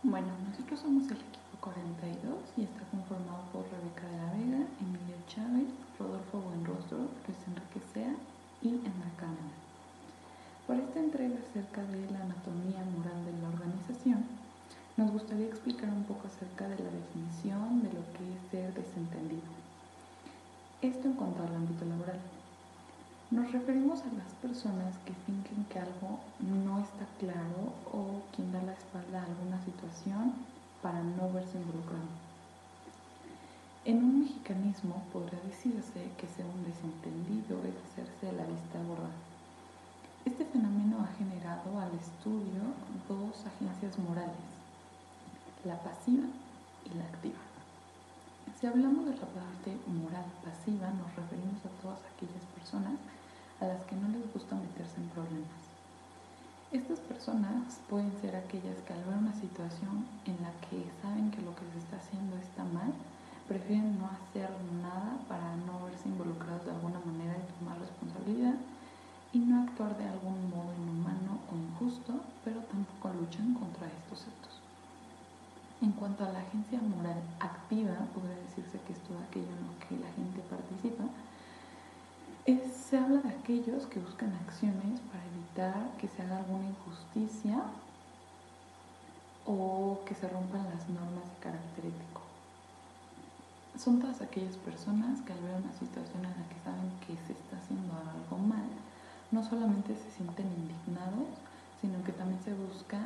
Bueno, nosotros somos el equipo 42 y está conformado por Rebeca de la Vega, Emilio Chávez, Rodolfo Buenrostro, Luis Enrique Sea y Emma Cámara. Para esta entrega acerca de la anatomía moral de la organización, nos gustaría explicar un poco acerca de la definición de lo que es ser desentendido. Esto en cuanto al ámbito laboral. Nos referimos a las personas que fingen que algo no está claro o quien da la espalda a alguna situación para no verse involucrado. En un mexicanismo podría decirse que ser un desentendido es hacerse la vista gorda. Este fenómeno ha generado al estudio dos agencias morales, la pasiva y la activa. Si hablamos de la parte moral pasiva, nos referimos a todas aquellas personas a las que no les gusta meterse en problemas. Estas personas pueden ser aquellas que al ver una situación en la que saben que lo que se está haciendo está mal, prefieren no hacer nada para no verse involucrados de alguna manera y tomar responsabilidad y no actuar de algún modo inhumano o injusto, pero tampoco luchan contra estos actos. En cuanto a la agencia moral activa, podría decirse que es todo aquello en lo que la gente participa. Se habla de aquellos que buscan acciones para evitar que se haga alguna injusticia o que se rompan las normas de carácter ético. Son todas aquellas personas que al ver una situación en la que saben que se está haciendo algo mal, no solamente se sienten indignados, sino que también se busca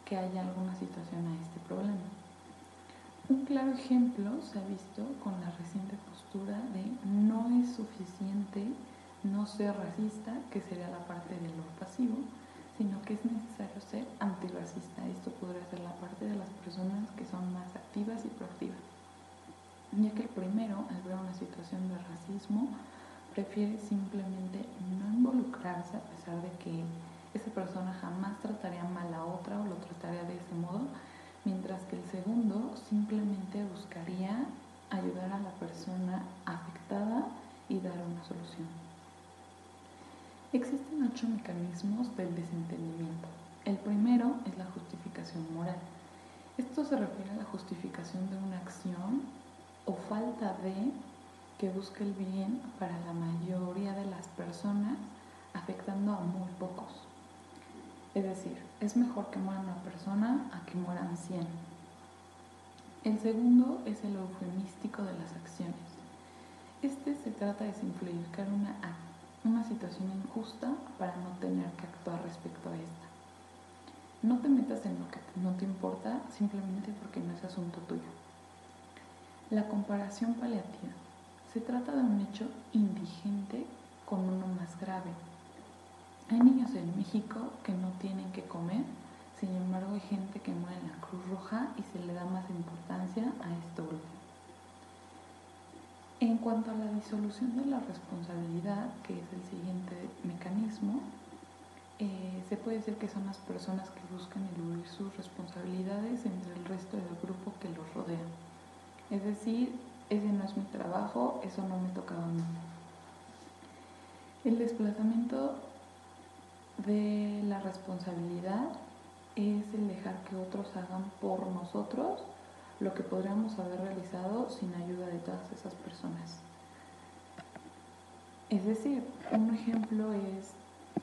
que haya alguna situación a este problema. Un claro ejemplo se ha visto con la reciente postura de no es suficiente no ser racista, que sería la parte de lo pasivo, sino que es necesario ser antirracista. Esto podría ser la parte de las personas que son más activas y proactivas, ya que el primero, al ver una situación de racismo, prefiere simplemente no involucrarse a pesar de que esa persona jamás trataría mal a otra o lo trataría de ese modo, mientras que el segundo simplemente buscaría ayudar a la persona afectada y dar una solución. Existen 8 mecanismos del desentendimiento. El primero es la justificación moral. Esto se refiere a la justificación de una acción o falta de que busca el bien para la mayoría de las personas, afectando a muy pocos. Es decir, es mejor que muera una persona a que mueran 100. El segundo es el eufemístico de las acciones. Este se trata de simplificar una situación injusta para no tener que actuar respecto a esta. No te metas en lo que no te importa simplemente porque no es asunto tuyo. La comparación paliativa. Se trata de un hecho indigente con uno más grave. Hay niños en México que no tienen que comer, sin embargo hay gente que muere en la Cruz Roja y se le da más importancia a esto último. En cuanto a la disolución de la responsabilidad, que es el siguiente mecanismo, se puede decir que son las personas que buscan eludir sus responsabilidades entre el resto del grupo que los rodea. Es decir, ese no es mi trabajo, eso no me tocaba a mí. El desplazamiento de la responsabilidad es el dejar que otros hagan por nosotros lo que podríamos haber realizado sin ayuda de todas esas personas. Es decir, un ejemplo es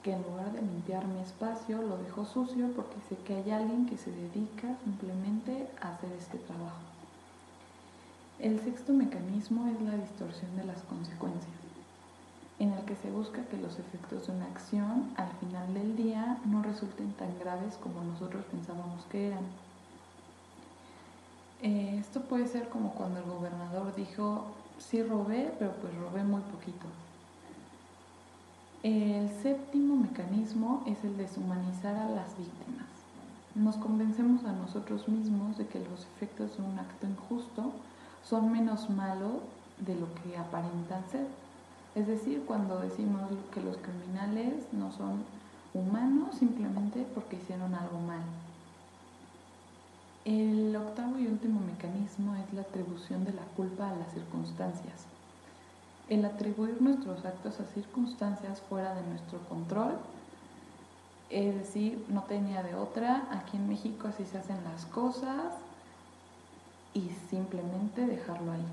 que en lugar de limpiar mi espacio lo dejo sucio porque sé que hay alguien que se dedica simplemente a hacer este trabajo. El sexto mecanismo es la distorsión de las consecuencias, en el que se busca que los efectos de una acción al final del día no resulten tan graves como nosotros pensábamos que eran. Esto puede ser como cuando el gobernador dijo, sí robé, pero pues robé muy poquito. El séptimo mecanismo es el deshumanizar a las víctimas. Nos convencemos a nosotros mismos de que los efectos de un acto injusto son menos malos de lo que aparentan ser. Es decir, cuando decimos que los criminales no son humanos simplemente porque hicieron algo mal. El octavo y último mecanismo es la atribución de la culpa a las circunstancias. El atribuir nuestros actos a circunstancias fuera de nuestro control Es decir, no tenía de otra, aquí en México así se hacen las cosas y simplemente dejarlo ahí.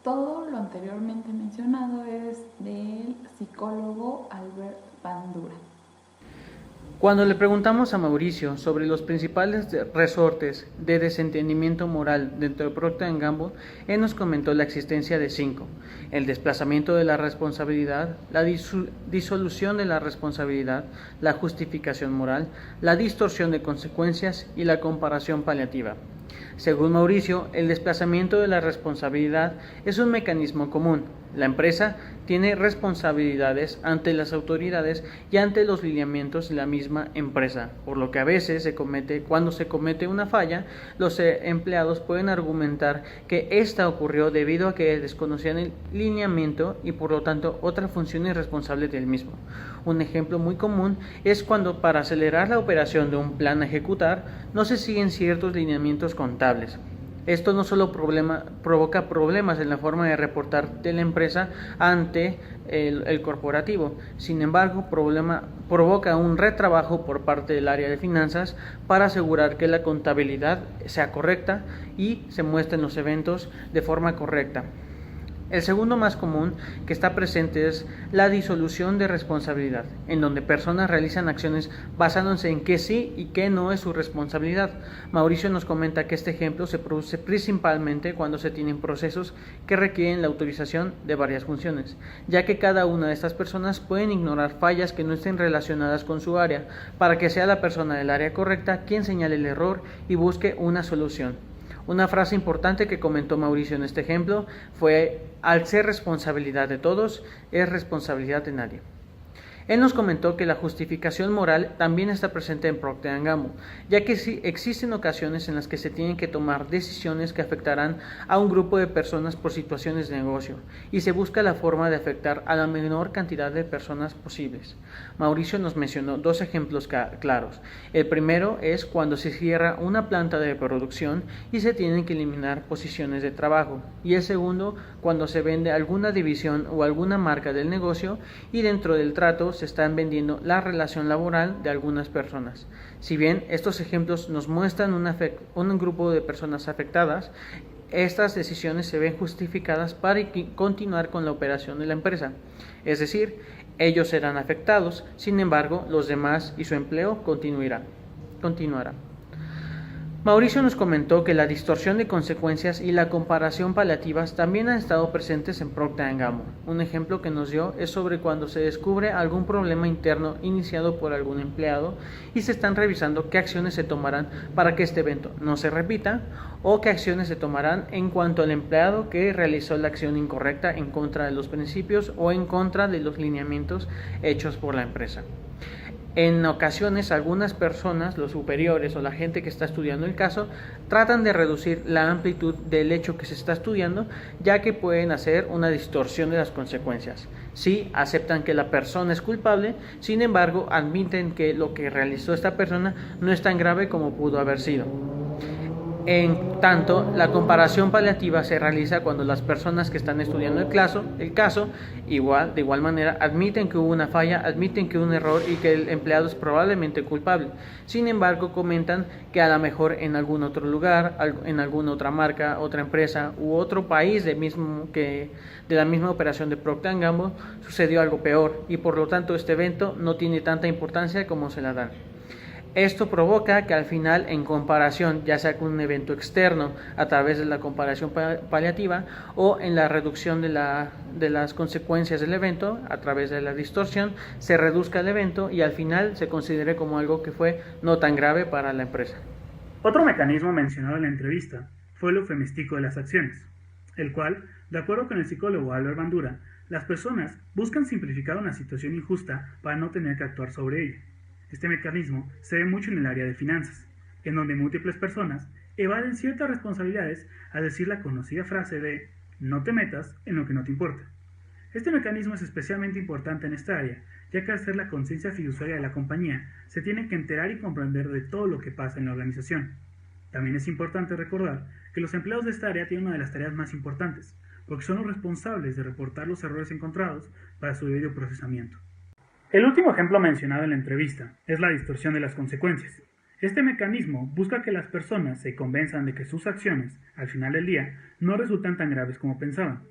Todo lo anteriormente mencionado es del psicólogo Albert Bandura. Cuando le preguntamos a Mauricio sobre los principales resortes de desentendimiento moral dentro de Procter & Gamble, él nos comentó la existencia de 5: el desplazamiento de la responsabilidad, la disolución de la responsabilidad, la justificación moral, la distorsión de consecuencias y la comparación paliativa. Según Mauricio, el desplazamiento de la responsabilidad es un mecanismo común. La empresa tiene responsabilidades ante las autoridades y ante los lineamientos de la misma empresa, por lo que a veces cuando se comete una falla, los empleados pueden argumentar que esta ocurrió debido a que desconocían el lineamiento y por lo tanto otra función irresponsable del mismo. Un ejemplo muy común es cuando para acelerar la operación de un plan a ejecutar no se siguen ciertos lineamientos contables. Esto no solo provoca problemas en la forma de reportar de la empresa ante el corporativo, sin embargo provoca un retrabajo por parte del área de finanzas para asegurar que la contabilidad sea correcta y se muestren los eventos de forma correcta. El segundo más común que está presente es la disolución de responsabilidad, en donde personas realizan acciones basándose en qué sí y qué no es su responsabilidad. Mauricio nos comenta que este ejemplo se produce principalmente cuando se tienen procesos que requieren la autorización de varias funciones, ya que cada una de estas personas pueden ignorar fallas que no estén relacionadas con su área, para que sea la persona del área correcta quien señale el error y busque una solución. Una frase importante que comentó Mauricio en este ejemplo fue: al ser responsabilidad de todos, es responsabilidad de nadie. Él nos comentó que la justificación moral también está presente en Procter & Gamble, ya que sí existen ocasiones en las que se tienen que tomar decisiones que afectarán a un grupo de personas por situaciones de negocio, y se busca la forma de afectar a la menor cantidad de personas posibles. Mauricio nos mencionó 2 ejemplos claros. El primero es cuando se cierra una planta de producción y se tienen que eliminar posiciones de trabajo, y el segundo cuando se vende alguna división o alguna marca del negocio y dentro del trato se están vendiendo la relación laboral de algunas personas. Si bien estos ejemplos nos muestran un grupo de personas afectadas, estas decisiones se ven justificadas para continuar con la operación de la empresa. Es decir, ellos serán afectados, sin embargo, los demás y su empleo continuará. Mauricio nos comentó que la distorsión de consecuencias y la comparación paliativas también han estado presentes en Procter & Gamble. Un ejemplo que nos dio es sobre cuando se descubre algún problema interno iniciado por algún empleado y se están revisando qué acciones se tomarán para que este evento no se repita, o qué acciones se tomarán en cuanto al empleado que realizó la acción incorrecta en contra de los principios o en contra de los lineamientos hechos por la empresa. En ocasiones, algunas personas, los superiores o la gente que está estudiando el caso, tratan de reducir la amplitud del hecho que se está estudiando, ya que pueden hacer una distorsión de las consecuencias. Sí, aceptan que la persona es culpable, sin embargo, admiten que lo que realizó esta persona no es tan grave como pudo haber sido. En tanto, la comparación paliativa se realiza cuando las personas que están estudiando el caso, de igual manera, admiten que hubo una falla, admiten que hubo un error y que el empleado es probablemente culpable. Sin embargo, comentan que a lo mejor en algún otro lugar, en alguna otra marca, otra empresa u otro país de la misma operación de Procter & Gamble sucedió algo peor y por lo tanto este evento no tiene tanta importancia como se la dan. Esto provoca que al final, en comparación, ya sea con un evento externo a través de la comparación paliativa o en la reducción de las consecuencias del evento a través de la distorsión, se reduzca el evento y al final se considere como algo que fue no tan grave para la empresa. Otro mecanismo mencionado en la entrevista fue el eufemístico de las acciones, el cual, de acuerdo con el psicólogo Albert Bandura, las personas buscan simplificar una situación injusta para no tener que actuar sobre ella. Este mecanismo se ve mucho en el área de finanzas, en donde múltiples personas evaden ciertas responsabilidades al decir la conocida frase de "no te metas en lo que no te importa". Este mecanismo es especialmente importante en esta área, ya que al ser la conciencia fiduciaria de la compañía, se tiene que enterar y comprender de todo lo que pasa en la organización. También es importante recordar que los empleados de esta área tienen una de las tareas más importantes, porque son los responsables de reportar los errores encontrados para su debido procesamiento. El último ejemplo mencionado en la entrevista es la distorsión de las consecuencias. Este mecanismo busca que las personas se convenzan de que sus acciones, al final del día, no resultan tan graves como pensaban.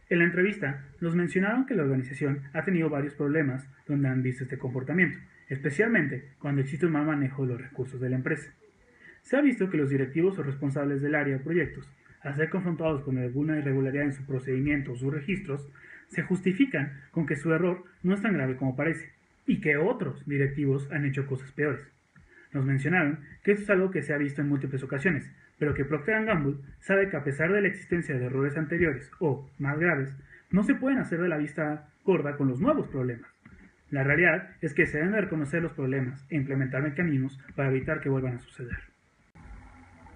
En la entrevista, nos mencionaron que la organización ha tenido varios problemas donde han visto este comportamiento, especialmente cuando existe un mal manejo de los recursos de la empresa. Se ha visto que los directivos o responsables del área o proyectos, al ser confrontados con alguna irregularidad en su procedimiento o sus registros, se justifican con que su error no es tan grave como parece, y que otros directivos han hecho cosas peores. Nos mencionaron que esto es algo que se ha visto en múltiples ocasiones, pero que Procter & Gamble sabe que a pesar de la existencia de errores anteriores o, más graves, no se pueden hacer de la vista gorda con los nuevos problemas. La realidad es que se deben de reconocer los problemas e implementar mecanismos para evitar que vuelvan a suceder.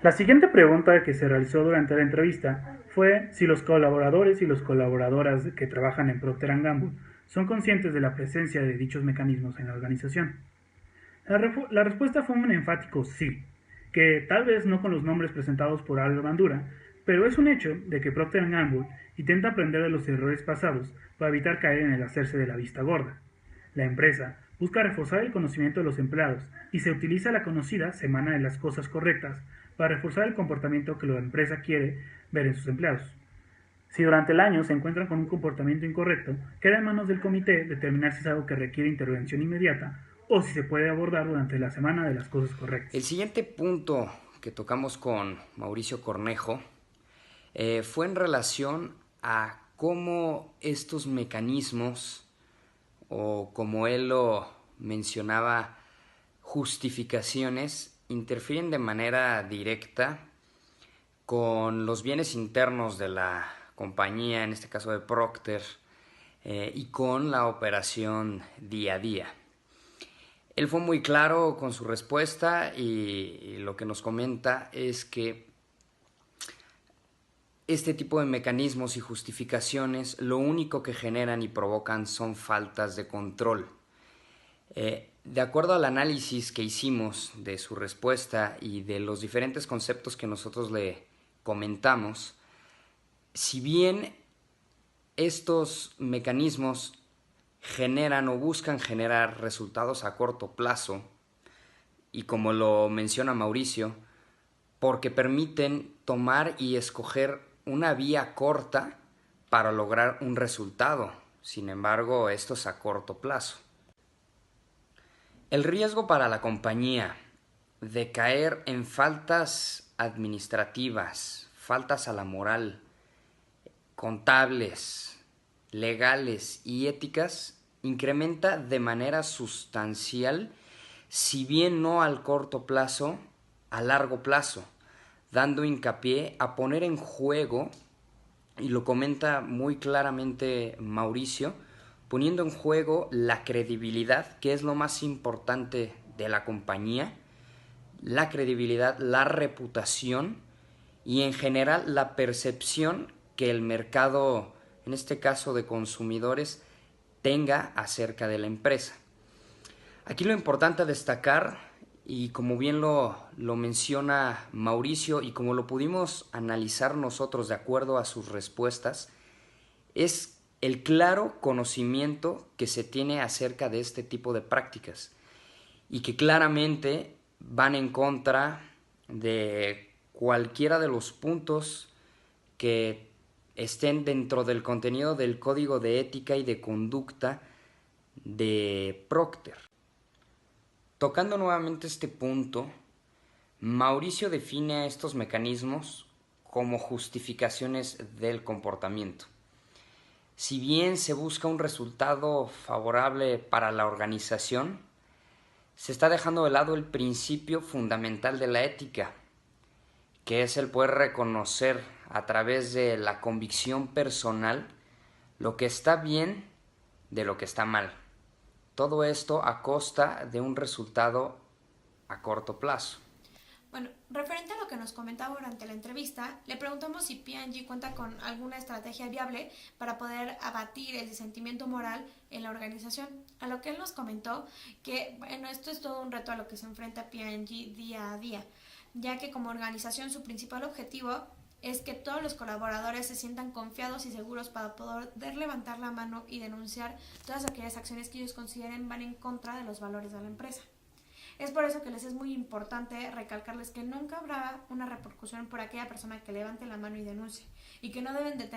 La siguiente pregunta que se realizó durante la entrevista fue si los colaboradores y las colaboradoras que trabajan en Procter & Gamble son conscientes de la presencia de dichos mecanismos en la organización. La respuesta fue un enfático sí, que tal vez no con los nombres presentados por Albert Bandura, pero es un hecho de que Procter & Gamble intenta aprender de los errores pasados para evitar caer en el hacerse de la vista gorda. La empresa busca reforzar el conocimiento de los empleados y se utiliza la conocida Semana de las Cosas Correctas para reforzar el comportamiento que la empresa quiere ver en sus empleados. Si durante el año se encuentran con un comportamiento incorrecto, queda en manos del comité determinar si es algo que requiere intervención inmediata o si se puede abordar durante la Semana de las Cosas Correctas. El siguiente punto que tocamos con Mauricio Cornejo fue en relación a cómo estos mecanismos, o como él lo mencionaba, justificaciones, interfieren de manera directa con los bienes internos de la compañía, en este caso de Procter, y con la operación día a día. Él fue muy claro con su respuesta y lo que nos comenta es que este tipo de mecanismos y justificaciones lo único que generan y provocan son faltas de control. De acuerdo al análisis que hicimos de su respuesta y de los diferentes conceptos que nosotros le comentamos, si bien estos mecanismos generan o buscan generar resultados a corto plazo, y como lo menciona Mauricio, porque permiten tomar y escoger una vía corta para lograr un resultado. Sin embargo, esto es a corto plazo. El riesgo para la compañía de caer en faltas administrativas, faltas a la moral, contables, legales y éticas incrementa de manera sustancial, si bien no al corto plazo, a largo plazo, dando hincapié a poner en juego, y lo comenta muy claramente Mauricio, poniendo en juego la credibilidad, que es lo más importante de la compañía, la credibilidad, la reputación y en general la percepción que el mercado, en este caso de consumidores, tenga acerca de la empresa. Aquí lo importante a destacar, y como bien lo menciona Mauricio y como lo pudimos analizar nosotros de acuerdo a sus respuestas, es el claro conocimiento que se tiene acerca de este tipo de prácticas y que claramente van en contra de cualquiera de los puntos que estén dentro del contenido del Código de Ética y de Conducta de Procter. Tocando nuevamente este punto, Mauricio define estos mecanismos como justificaciones del comportamiento. Si bien se busca un resultado favorable para la organización, se está dejando de lado el principio fundamental de la ética, que es el poder reconocer a través de la convicción personal lo que está bien de lo que está mal. Todo esto a costa de un resultado a corto plazo. Bueno, referente a lo que nos comentaba durante la entrevista, le preguntamos si P&G cuenta con alguna estrategia viable para poder abatir el sentimiento moral en la organización. A lo que él nos comentó que, bueno, esto es todo un reto a lo que se enfrenta P&G día a día, ya que como organización su principal objetivo es que todos los colaboradores se sientan confiados y seguros para poder levantar la mano y denunciar todas aquellas acciones que ellos consideren van en contra de los valores de la empresa. Es por eso que les es muy importante recalcarles que nunca habrá una repercusión por aquella persona que levante la mano y denuncie, y que no deben de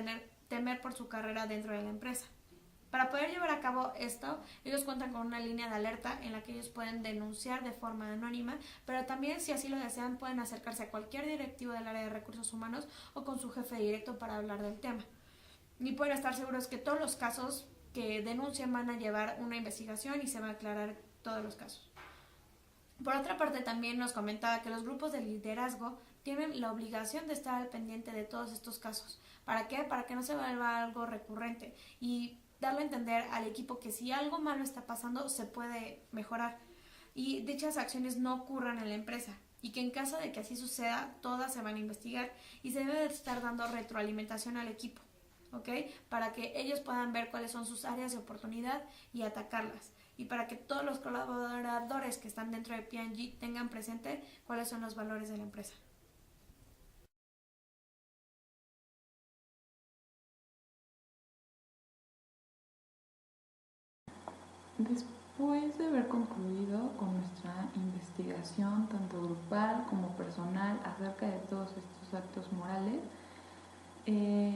temer por su carrera dentro de la empresa. Para poder llevar a cabo esto, ellos cuentan con una línea de alerta en la que ellos pueden denunciar de forma anónima, pero también, si así lo desean, pueden acercarse a cualquier directivo del área de recursos humanos o con su jefe directo para hablar del tema. Y pueden estar seguros que todos los casos que denuncien van a llevar una investigación y se van a aclarar todos los casos. Por otra parte, también nos comentaba que los grupos de liderazgo tienen la obligación de estar al pendiente de todos estos casos. ¿Para qué? Para que no se vuelva algo recurrente y darle a entender al equipo que si algo malo está pasando se puede mejorar y dichas acciones no ocurran en la empresa, y que en caso de que así suceda, todas se van a investigar y se debe de estar dando retroalimentación al equipo, ¿ok? Para que ellos puedan ver cuáles son sus áreas de oportunidad y atacarlas, y para que todos los colaboradores que están dentro de P&G tengan presente cuáles son los valores de la empresa. Después de haber concluido con nuestra investigación, tanto grupal como personal, acerca de todos estos actos morales,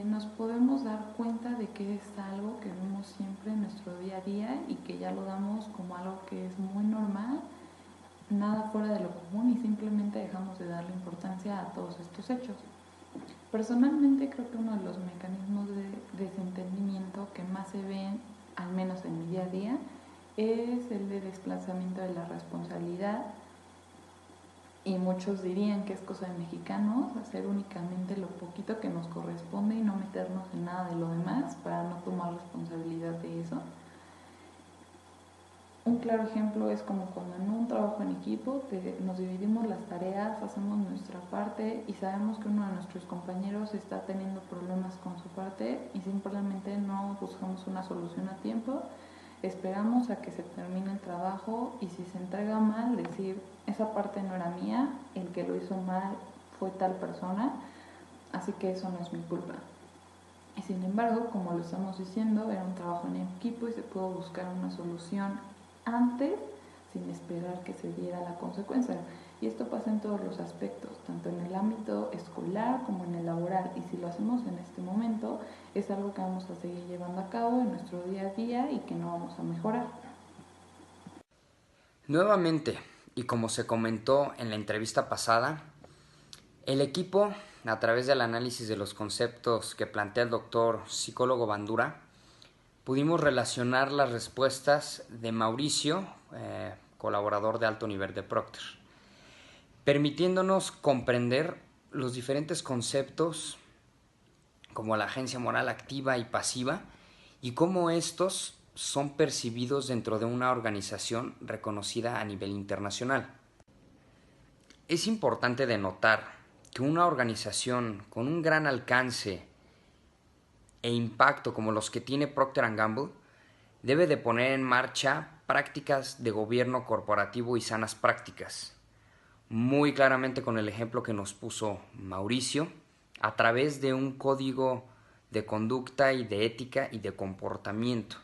nos podemos dar cuenta de que es algo que vemos siempre en nuestro día a día y que ya lo damos como algo que es muy normal, nada fuera de lo común, y simplemente dejamos de darle importancia a todos estos hechos. Personalmente creo que uno de los mecanismos de desentendimiento que más se ven, al menos en mi día a día, es el de desplazamiento de la responsabilidad, y muchos dirían que es cosa de mexicanos hacer únicamente lo poquito que nos corresponde y no meternos en nada de lo demás para no tomar responsabilidad de eso. Un claro ejemplo es como cuando en un trabajo en equipo nos dividimos las tareas, hacemos nuestra parte y sabemos que uno de nuestros compañeros está teniendo problemas con su parte y simplemente no buscamos una solución a tiempo. Esperamos a que se termine el trabajo y si se entrega mal, decir, esa parte no era mía, el que lo hizo mal fue tal persona, así que eso no es mi culpa. Y sin embargo, como lo estamos diciendo, era un trabajo en equipo y se pudo buscar una solución antes, sin esperar que se diera la consecuencia. Y esto pasa en todos los aspectos, tanto en el ámbito escolar como en el laboral. Y si lo hacemos en este momento, es algo que vamos a seguir llevando a cabo en nuestro día a día y que no vamos a mejorar. Nuevamente, y como se comentó en la entrevista pasada, el equipo, a través del análisis de los conceptos que plantea el doctor psicólogo Bandura, pudimos relacionar las respuestas de Mauricio, colaborador de alto nivel de Procter, permitiéndonos comprender los diferentes conceptos como la agencia moral activa y pasiva y cómo estos son percibidos dentro de una organización reconocida a nivel internacional. Es importante denotar que una organización con un gran alcance e impacto como los que tiene Procter & Gamble debe de poner en marcha prácticas de gobierno corporativo y sanas prácticas, muy claramente con el ejemplo que nos puso Mauricio, a través de un código de conducta y de ética y de comportamiento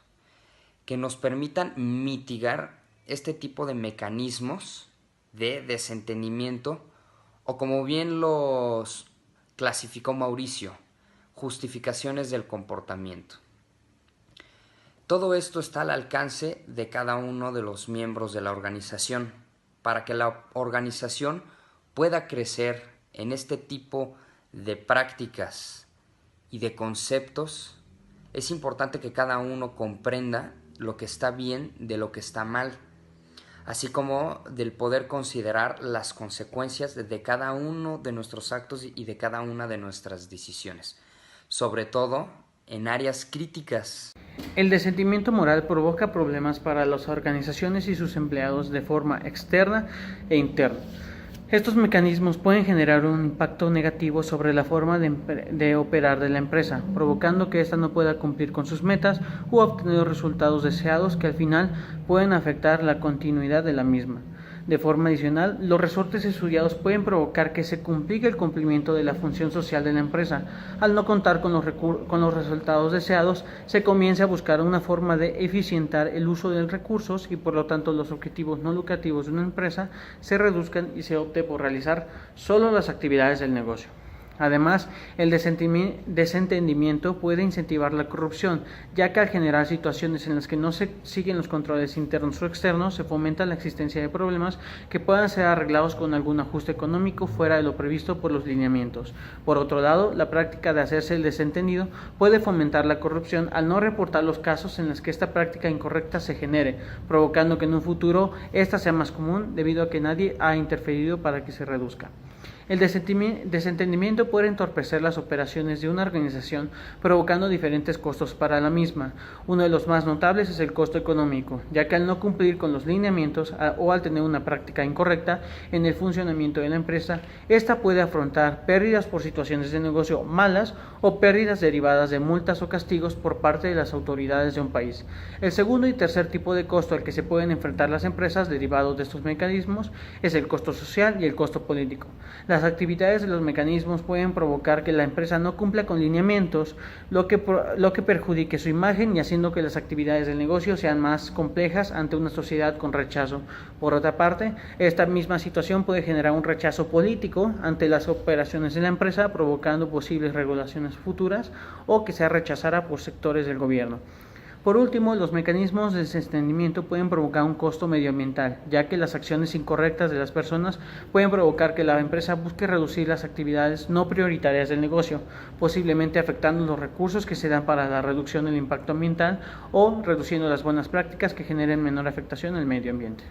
que nos permitan mitigar este tipo de mecanismos de desentendimiento, o como bien los clasificó Mauricio, justificaciones del comportamiento. Todo esto está al alcance de cada uno de los miembros de la organización para que la organización pueda crecer en este tipo de prácticas y de conceptos. Es importante que cada uno comprenda lo que está bien de lo que está mal, así como del poder considerar las consecuencias de cada uno de nuestros actos y de cada una de nuestras decisiones, sobre todo en áreas críticas. El desentendimiento moral provoca problemas para las organizaciones y sus empleados de forma externa e interna. Estos mecanismos pueden generar un impacto negativo sobre la forma de operar de la empresa, provocando que ésta no pueda cumplir con sus metas u obtener los resultados deseados que al final pueden afectar la continuidad de la misma. De forma adicional, los resortes estudiados pueden provocar que se complique el cumplimiento de la función social de la empresa. Al no contar con los resultados deseados, se comienza a buscar una forma de eficientar el uso de recursos y por lo tanto los objetivos no lucrativos de una empresa se reduzcan y se opte por realizar solo las actividades del negocio. Además, el desentendimiento puede incentivar la corrupción, ya que al generar situaciones en las que no se siguen los controles internos o externos, se fomenta la existencia de problemas que puedan ser arreglados con algún ajuste económico fuera de lo previsto por los lineamientos. Por otro lado, la práctica de hacerse el desentendido puede fomentar la corrupción al no reportar los casos en los que esta práctica incorrecta se genere, provocando que en un futuro esta sea más común debido a que nadie ha interferido para que se reduzca. El desentendimiento puede entorpecer las operaciones de una organización, provocando diferentes costos para la misma. Uno de los más notables es el costo económico, ya que al no cumplir con los lineamientos o al tener una práctica incorrecta en el funcionamiento de la empresa, ésta puede afrontar pérdidas por situaciones de negocio malas o pérdidas derivadas de multas o castigos por parte de las autoridades de un país. El segundo y tercer tipo de costo al que se pueden enfrentar las empresas derivados de estos mecanismos es el costo social y el costo político. Las actividades de los mecanismos pueden provocar que la empresa no cumpla con lineamientos, lo que perjudique su imagen y haciendo que las actividades del negocio sean más complejas ante una sociedad con rechazo. Por otra parte, esta misma situación puede generar un rechazo político ante las operaciones de la empresa, provocando posibles regulaciones futuras o que sea rechazada por sectores del gobierno. Por último, los mecanismos de desentendimiento pueden provocar un costo medioambiental, ya que las acciones incorrectas de las personas pueden provocar que la empresa busque reducir las actividades no prioritarias del negocio, posiblemente afectando los recursos que se dan para la reducción del impacto ambiental o reduciendo las buenas prácticas que generen menor afectación al medio ambiente.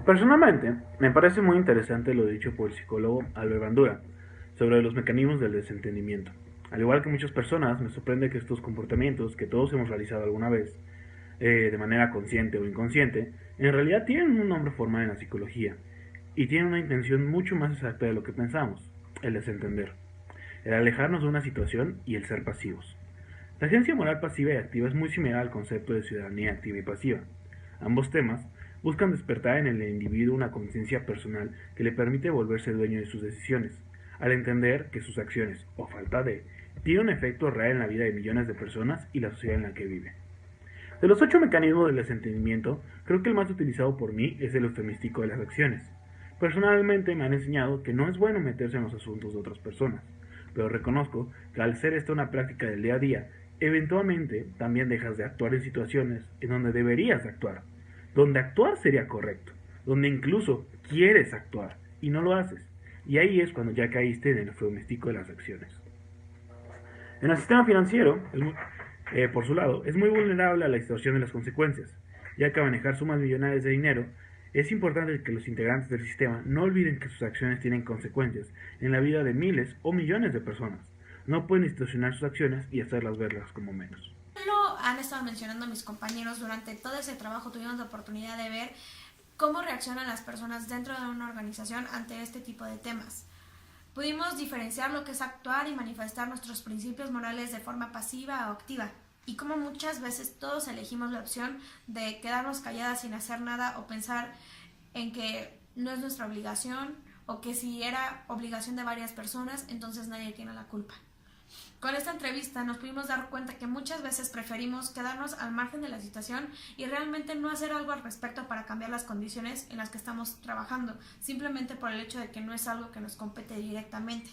Personalmente, me parece muy interesante lo dicho por el psicólogo Albert Bandura sobre los mecanismos del desentendimiento. Al igual que muchas personas, me sorprende que estos comportamientos que todos hemos realizado alguna vez, de manera consciente o inconsciente, en realidad tienen un nombre formal en la psicología y tienen una intención mucho más exacta de lo que pensamos, el desentender, el alejarnos de una situación y el ser pasivos. La agencia moral pasiva y activa es muy similar al concepto de ciudadanía activa y pasiva. Ambos temas buscan despertar en el individuo una conciencia personal que le permite volverse dueño de sus decisiones, al entender que sus acciones, o falta de, tienen un efecto real en la vida de millones de personas y la sociedad en la que vive. De los 8 mecanismos del desentendimiento, creo que el más utilizado por mí es el eufemístico de las acciones. Personalmente me han enseñado que no es bueno meterse en los asuntos de otras personas, pero reconozco que al ser esta una práctica del día a día, eventualmente también dejas de actuar en situaciones en donde deberías actuar, donde actuar sería correcto, donde incluso quieres actuar y no lo haces. Y ahí es cuando ya caíste en el eufemístico de las acciones. En el sistema financiero, por su lado, es muy vulnerable a la distorsión de las consecuencias, ya que al manejar sumas millonarias de dinero, es importante que los integrantes del sistema no olviden que sus acciones tienen consecuencias en la vida de miles o millones de personas. No pueden distorsionar sus acciones y hacerlas verlas como menos. Lo han estado mencionando mis compañeros durante todo ese trabajo. Tuvimos la oportunidad de ver cómo reaccionan las personas dentro de una organización ante este tipo de temas. Pudimos diferenciar lo que es actuar y manifestar nuestros principios morales de forma pasiva o activa, y cómo muchas veces todos elegimos la opción de quedarnos calladas sin hacer nada o pensar en que no es nuestra obligación, o que si era obligación de varias personas, entonces nadie tiene la culpa. Con esta entrevista nos pudimos dar cuenta que muchas veces preferimos quedarnos al margen de la situación y realmente no hacer algo al respecto para cambiar las condiciones en las que estamos trabajando, simplemente por el hecho de que no es algo que nos compete directamente.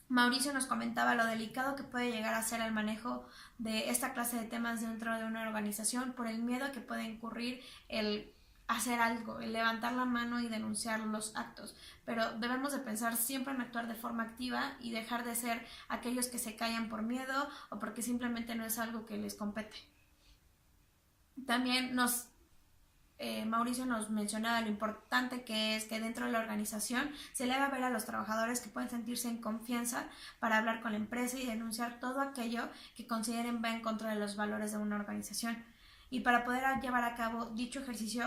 Mauricio nos comentaba lo delicado que puede llegar a ser el manejo de esta clase de temas dentro de una organización por el miedo que puede incurrir el hacer algo, el levantar la mano y denunciar los actos, pero debemos de pensar siempre en actuar de forma activa y dejar de ser aquellos que se callan por miedo o porque simplemente no es algo que les compete. También Mauricio nos mencionaba lo importante que es que dentro de la organización se le haga ver a los trabajadores que pueden sentirse en confianza para hablar con la empresa y denunciar todo aquello que consideren va en contra de los valores de una organización. Y para poder llevar a cabo dicho ejercicio,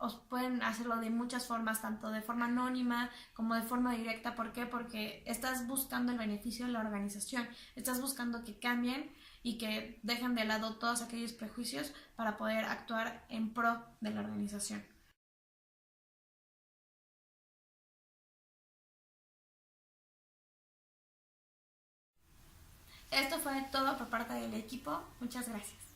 os pueden hacerlo de muchas formas, tanto de forma anónima como de forma directa. ¿Por qué? Porque estás buscando el beneficio de la organización, estás buscando que cambien y que dejen de lado todos aquellos prejuicios para poder actuar en pro de la organización. Esto fue todo por parte del equipo. Muchas gracias.